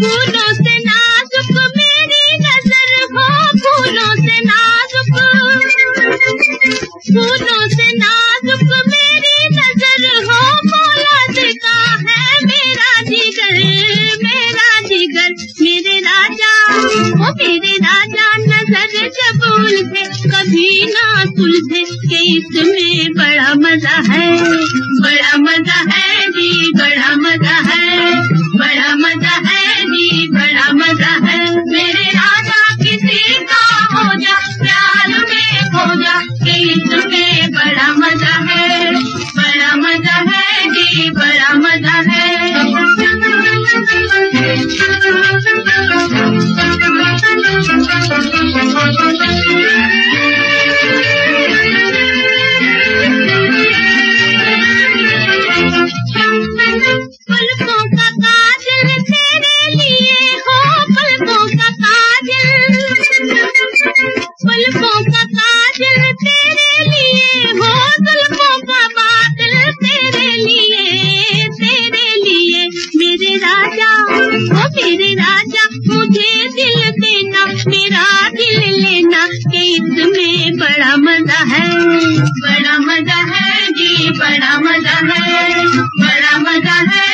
फूलों से नाजुक मेरी नजर हो, फूलों से नाजुक, फूलों से नाजुक मेरी नजर हो, मौला देता है मेरा जिगर, मेरा जिगर। मेरे राजा ओ मेरे राजा नजर जबूल से कभी ना सुलझे, कि इसमें बड़ा मजा है, बड़ा मजा है जी, बड़ा मजा है, बड़ा मजा है जी, बड़ा मजा है। मेरे राजा किसी का हो जा, प्यार में खो जा, कि इसमें बड़ा मजा है, बड़ा मजा है जी, बड़ा मजा है। पलकों का काजल तेरे लिए हो, पलकों का काजल, पलकों का काजल तेरे लिए हो, जुल्फों का बादल तेरे लिए, तेरे लिए। मेरे राजा ओ मेरे राजा मुझे दिल देना, मेरा दिल लेना, कि इसमें बड़ा मजा है, बड़ा मजा है जी, बड़ा मजा है, बड़ा मजा है।